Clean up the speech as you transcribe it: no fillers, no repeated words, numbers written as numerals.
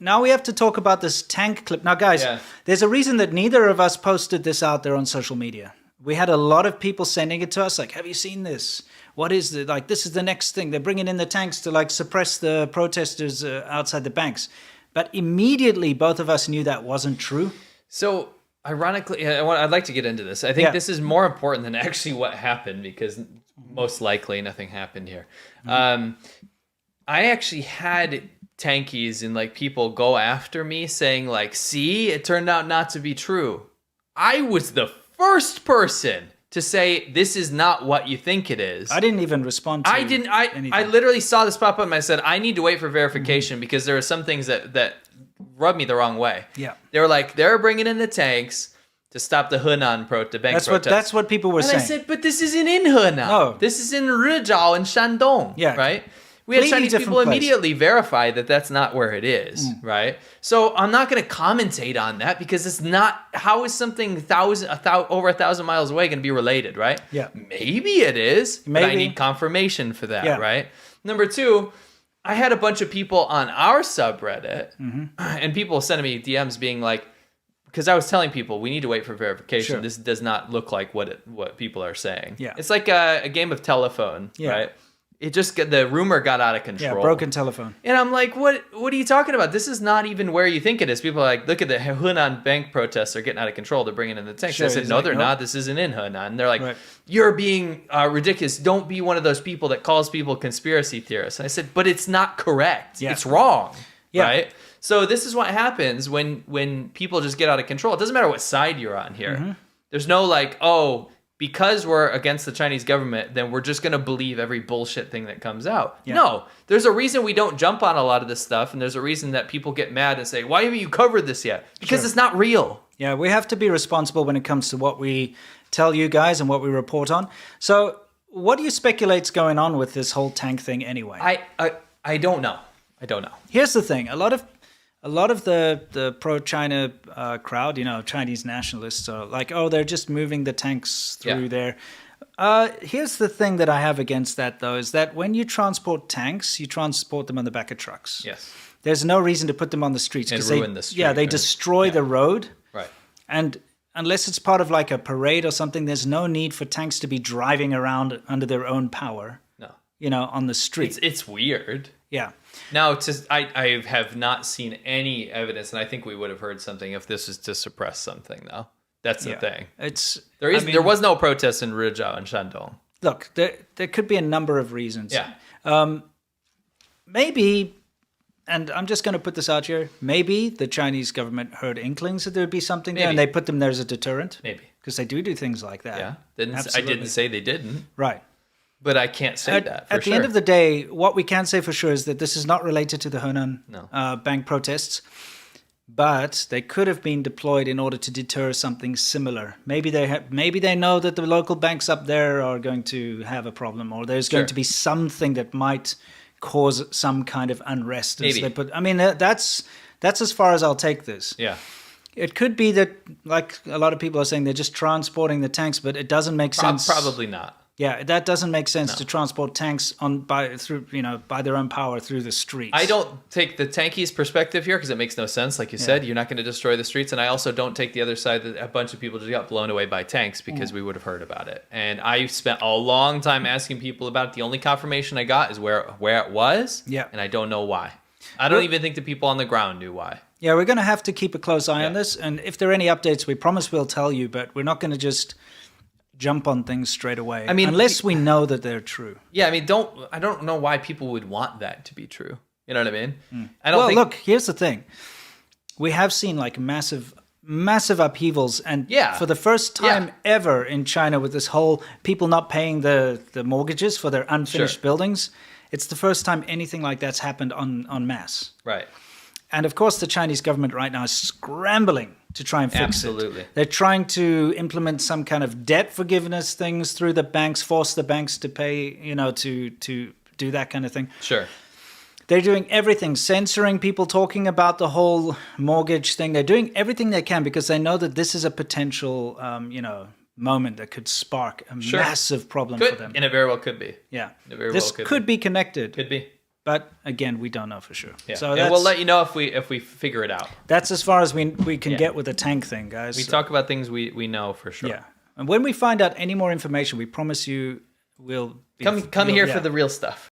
now we have to talk about this tank clip. Now, guys, there's a reason that neither of us posted this out there on social media. We had a lot of people sending it to us, like, have you seen this? What is it? Like, this is the next thing. They're bringing in the tanks to, like, suppress the protesters outside the banks. But immediately, both of us knew that wasn't true. So, ironically, I'd like to get into this. I think this is more important than actually what happened, because most likely nothing happened here. I actually had tankies and, like, people go after me saying, like, see, it turned out not to be true. I was the first person to say, this is not what you think it is. I didn't even respond to anything. I literally saw this pop up and I said, I need to wait for verification because there are some things that rubbed me the wrong way. Yeah. They were like, they're bringing in the tanks to stop the Hunan bank protest. That's what people were saying. And I said, but this isn't in Hunan. No. This is in Rizhao and Shandong, right? We had Chinese people immediately verify that that's not where it is, right? So I'm not going to commentate on that because it's not. How is something over 1,000 miles away going to be related, right? Yeah. Maybe it is, but I need confirmation for that, right? Number two, I had a bunch of people on our subreddit, and people sending me DMs being like, because I was telling people we need to wait for verification. This does not look like what people are saying. Yeah. It's like a game of telephone, right? It just the rumor got out of control. Yeah, broken telephone. And I'm like, what are you talking about? This is not even where you think it is. People are like, look at the Hunan bank protests are getting out of control. They're bringing in the tanks. I said, no, they're not. This isn't in Hunan. And they're like, you're being ridiculous. Don't be one of those people that calls people conspiracy theorists. And I said, but it's not correct. Yeah. It's wrong, right? So this is what happens when people just get out of control. It doesn't matter what side you're on here. There's no like, because we're against the Chinese government, then we're just going to believe every bullshit thing that comes out. Yeah. No, there's a reason we don't jump on a lot of this stuff, and there's a reason that people get mad and say, why haven't you covered this yet? Because it's not real. Yeah, we have to be responsible when it comes to what we tell you guys and what we report on. So what do you speculate's going on with this whole tank thing anyway? I don't know. I don't know. Here's the thing. A lot of the pro-China crowd, Chinese nationalists are like, oh, they're just moving the tanks through there. Here's the thing that I have against that, though, is that when you transport tanks, you transport them on the back of trucks. Yes. There's no reason to put them on the streets. And ruin the street. Yeah, they destroy the road. Right. And unless it's part of like a parade or something, there's no need for tanks to be driving around under their own power. No. On the street. It's weird. Yeah. Now, I have not seen any evidence, and I think we would have heard something if this is to suppress something, though. That's the thing. There was no protest in Rizhao and Shandong. Look, there could be a number of reasons. Yeah. Maybe, and I'm just going to put this out here, maybe the Chinese government heard inklings that there would be something there, and they put them there as a deterrent. Maybe. Because they do things like that. Yeah. I didn't say they didn't. Right. But I can't say that for At the end of the day, what we can say for sure is that this is not related to the Hunan bank protests, but they could have been deployed in order to deter something similar. Maybe they know that the local banks up there are going to have a problem, or there's going to be something that might cause some kind of unrest. Maybe. That's as far as I'll take this. Yeah. It could be that, like a lot of people are saying, they're just transporting the tanks, but it doesn't make sense. Probably not. Yeah, that doesn't make sense to transport tanks by their own power through the streets. I don't take the tankies' perspective here because it makes no sense. Like you said, you're not going to destroy the streets. And I also don't take the other side that a bunch of people just got blown away by tanks because we would have heard about it. And I spent a long time asking people about it. The only confirmation I got is where it was. Yeah. And I don't know why. I don't even think the people on the ground knew why. Yeah, we're going to have to keep a close eye on this. And if there are any updates, we promise we'll tell you. But we're not going to just jump on things straight away. I mean, unless we know that they're true. Yeah, I mean, I don't know why people would want that to be true. You know what I mean? Look, here's the thing. We have seen like massive upheavals, and for the first time ever in China, with this whole people not paying the mortgages for their unfinished buildings, it's the first time anything like that's happened en masse. Right. And of course, the Chinese government right now is scrambling to try and fix Absolutely. it. They're trying to implement some kind of debt forgiveness things through the banks, force the banks to pay, to do that kind of thing. Sure. They're doing everything, censoring people talking about the whole mortgage thing. They're doing everything they can because they know that this is a potential, moment that could spark a massive problem for them. And it very well could be. Yeah. It very this well could be connected. Could be. But again, we don't know for sure. Yeah. So we'll let you know if we figure it out. That's as far as we can get with the tank thing, guys. We talk about things we know for sure. Yeah. And when we find out any more information, we promise you we'll come here for the real stuff.